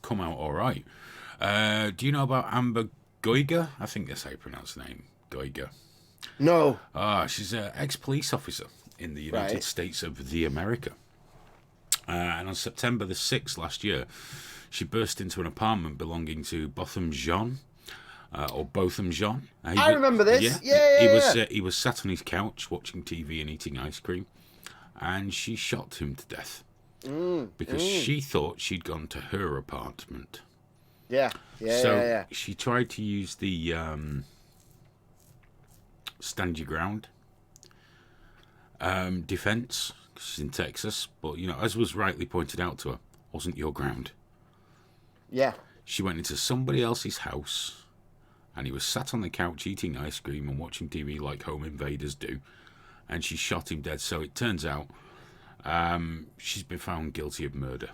come out all right. Do you know about Amber Goiga? I think that's how you pronounce the name. Goiga. No. She's an ex-police officer in the United Right. States of the America. And on September the 6th last year, she burst into an apartment belonging to Botham Jean, or Botham Jean. I remember Yeah, this. Yeah, he yeah, was yeah. he was sat on his couch watching TV and eating ice cream, and she shot him to death because she thought she'd gone to her apartment. Yeah, yeah, yeah, So yeah. she tried to use the stand your ground defense. She's in Texas, but as was rightly pointed out to her, wasn't your ground. Yeah. She went into somebody else's house, and he was sat on the couch eating ice cream and watching TV like home invaders do, and she shot him dead. So it turns out she's been found guilty of murder.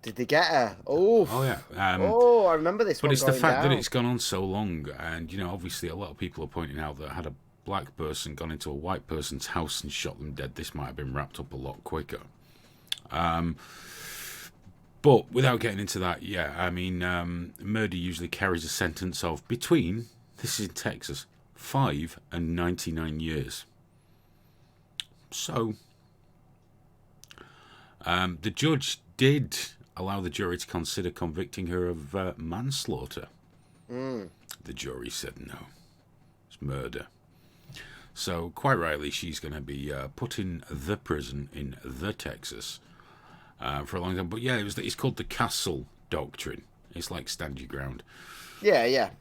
Did they get her? Oh. Oh yeah. Oh, I remember this But one it's the going fact that down. it's gone on so long, and obviously a lot of people are pointing out that had a black person gone into a white person's house and shot them dead, this might have been wrapped up a lot quicker. But without getting into that, yeah, I mean, murder usually carries a sentence of between, this is in Texas, 5 and 99 years. So, the judge did allow the jury to consider convicting her of manslaughter. The jury said no. It's murder. So, quite rightly, she's going to be put in the prison in the Texas for a long time. But yeah, it's called the Castle Doctrine. It's like stand your ground. Yeah, yeah.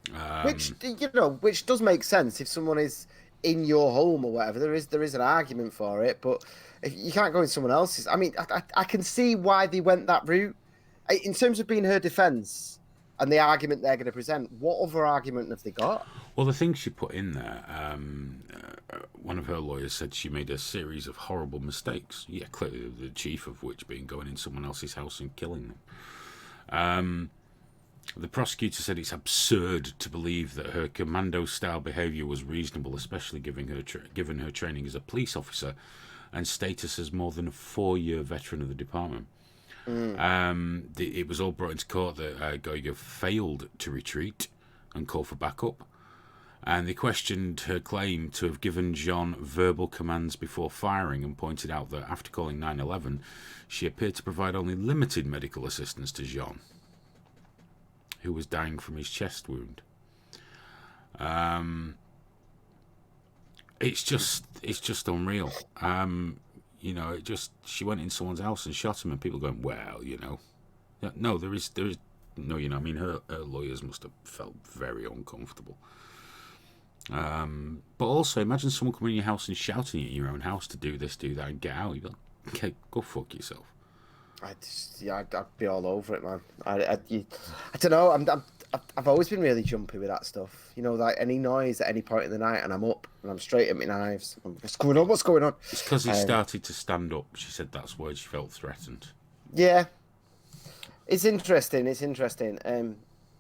Which does make sense if someone is in your home or whatever. There is an argument for it, but if you can't go in someone else's. I mean, I can see why they went that route. In terms of being her defence and the argument they're going to present, what other argument have they got? Well, the thing she put in there, one of her lawyers said she made a series of horrible mistakes. Yeah, clearly the chief of which being going in someone else's house and killing them. The prosecutor said it's absurd to believe that her commando-style behaviour was reasonable, especially given her training as a police officer and status as more than a 4-year veteran of the department. It was all brought into court that Goiga failed to retreat and call for backup. And they questioned her claim to have given Jean verbal commands before firing and pointed out that after calling 911, she appeared to provide only limited medical assistance to Jean, who was dying from his chest wound. It's just unreal. She went in someone's house and shot him, and people going, well, no, there is no, I mean, her lawyers must have felt very uncomfortable. But also, imagine someone coming in your house and shouting at your own house to do this, do that, and get out. You'd be like, okay, go fuck yourself. I'd be all over it, man. I don't know. I've always been really jumpy with that stuff. Like any noise at any point in the night, and I'm up and I'm straight at my knives. What's going on? What's going on? It's because he started to stand up. She said that's why she felt threatened. Yeah, it's interesting. It's interesting.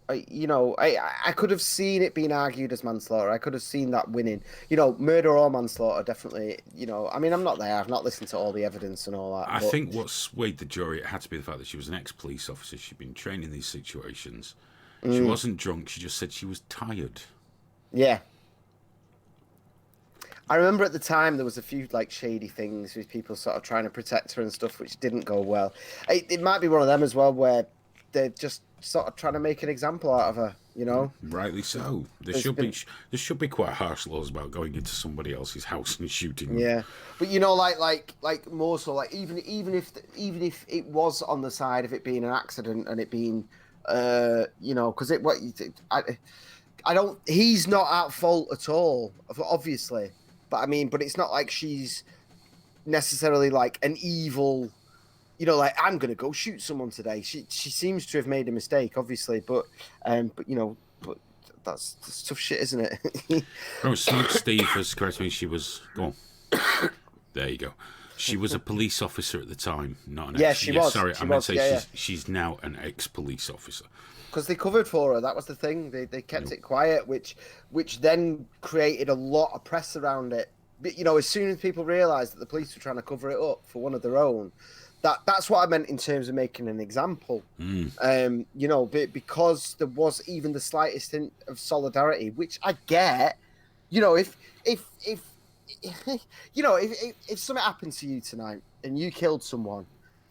I could have seen it being argued as manslaughter. I could have seen that winning. Murder or manslaughter, definitely. I mean, I'm not there. I've not listened to all the evidence and all that. I think what swayed the jury, it had to be the fact that she was an ex-police officer. She'd been trained in these situations. She wasn't drunk. She just said she was tired. Yeah. I remember at the time there was a few shady things with people sort of trying to protect her and stuff, which didn't go well. It might be one of them as well, where they're just sort of trying to make an example out of her. Rightly so. There should be quite harsh laws about going into somebody else's house and shooting them. Yeah, but like more so even if it was on the side of it being an accident and it being because I don't, he's not at fault at all, obviously, but I mean, but it's not like she's necessarily like an evil, I'm gonna go shoot someone today. She seems to have made a mistake, obviously, but that's tough shit, isn't it? Oh, Smug Steve has corrected me. She was, go on. There you go. She was a police officer at the time, not an ex. Yeah, she was. Sorry, she I meant was, to say yeah, she's now an ex-police officer. Because they covered for her. That was the thing. They kept it quiet, which then created a lot of press around it. But, as soon as people realised that the police were trying to cover it up for one of their own, That's what I meant in terms of making an example. You know, because there was even the slightest hint of solidarity, which I get. You know, if you know, if something happened to you tonight and you killed someone,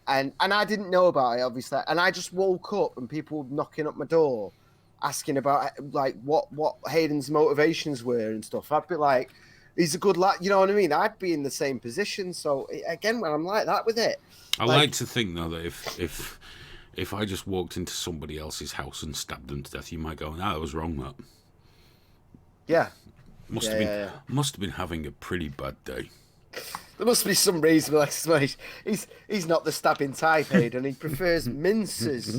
and I didn't know about it, obviously, and I just woke up and people were knocking up my door, asking about like what Hayden's motivations were and stuff, I'd be like, he's a good lad. You know what I mean? I'd be in the same position. So again, when I'm like that with it. I like to think though that if I just walked into somebody else's house and stabbed them to death, you might go, "No, that was wrong." That must have been having a pretty bad day. There must be some reasonable explanation. He's not the stabbing type, Hayden. He prefers minces.